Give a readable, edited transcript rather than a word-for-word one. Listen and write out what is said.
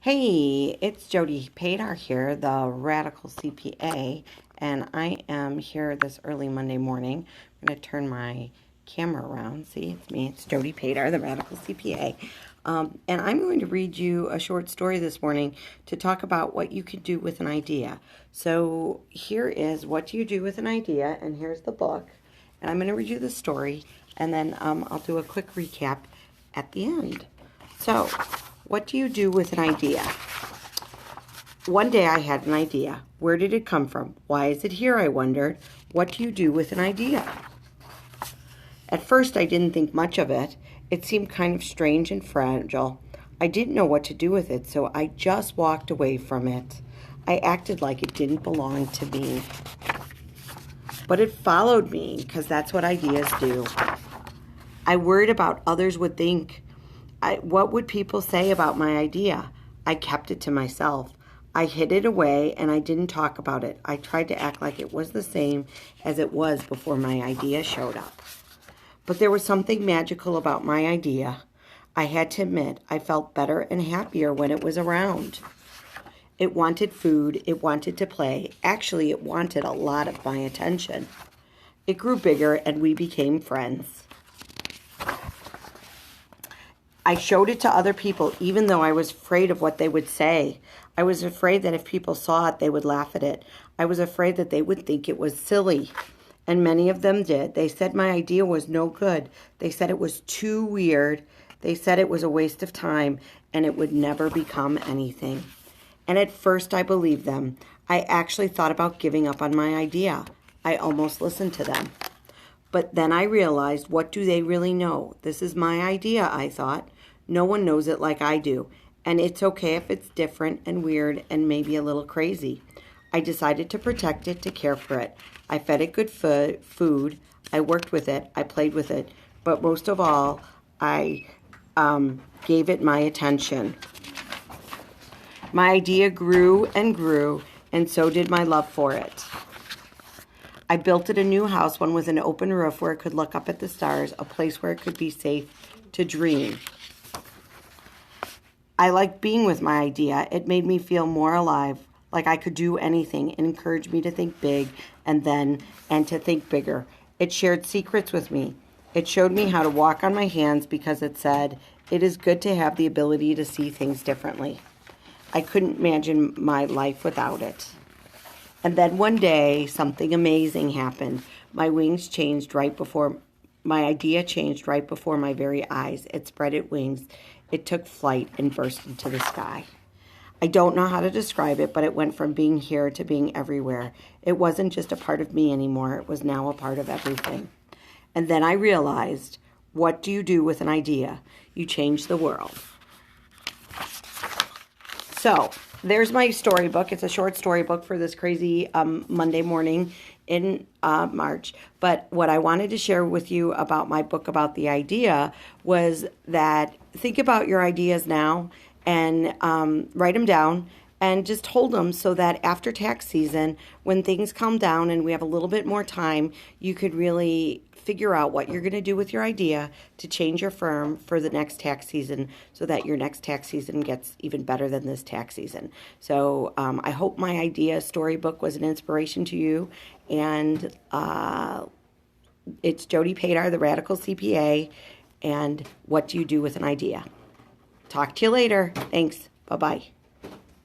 Hey, it's Jody Padar here, the Radical CPA, and I am here this early Monday morning. I'm going to turn my camera around. See, it's me. It's Jody Padar, the Radical CPA. And I'm going to read you a short story this morning to talk about what you could do with an idea. So here is what do you do with an idea, and here's the book. And I'm going to read you the story, and then I'll do a quick recap at the end. So, what do you do with an idea? One day I had an idea. Where did it come from? Why is it here, I wondered. What do you do with an idea? At first I didn't think much of it. It seemed kind of strange and fragile. I didn't know what to do with it, so I just walked away from it. I acted like it didn't belong to me. But it followed me, because that's what ideas do. I worried about others would think. What would people say about my idea? I kept it to myself. I hid it away and I didn't talk about it. I tried to act like it was the same as it was before my idea showed up. But there was something magical about my idea. I had to admit, I felt better and happier when it was around. It wanted food, it wanted to play. Actually, it wanted a lot of my attention. It grew bigger and we became friends. I showed it to other people even though I was afraid of what they would say. I was afraid that if people saw it, they would laugh at it. I was afraid that they would think it was silly. And many of them did. They said my idea was no good. They said it was too weird. They said it was a waste of time and it would never become anything. And at first I believed them. I actually thought about giving up on my idea. I almost listened to them. But then I realized, what do they really know? This is my idea, I thought. No one knows it like I do. And it's okay if it's different and weird and maybe a little crazy. I decided to protect it, to care for it. I fed it good food. I worked with it. I played with it. But most of all, I gave it my attention. My idea grew, and so did my love for it. I built it a new house, one with an open roof where it could look up at the stars, a place where it could be safe to dream. I liked being with my idea. It made me feel more alive, like I could do anything. It encouraged me to think big and to think bigger. It shared secrets with me. It showed me how to walk on my hands because it said, it is good to have the ability to see things differently. I couldn't imagine my life without it. And then one day, something amazing happened. My idea changed right before my very eyes. It spread its wings. It took flight and burst into the sky. I don't know how to describe it, but it went from being here to being everywhere. It wasn't just a part of me anymore. It was now a part of everything. And then I realized, what do you do with an idea? You change the world. So, there's my storybook. It's a short storybook for this crazy Monday morning in March. But what I wanted to share with you about my book about the idea was that think about your ideas now and write them down and just hold them so that after tax season, when things calm down and we have a little bit more time, you could really figure out what you're going to do with your idea to change your firm for the next tax season so that your next tax season gets even better than this tax season. So I hope my idea storybook was an inspiration to you. And it's Jody Padar, the Radical CPA. And what do you do with an idea? Talk to you later. Thanks. Bye-bye.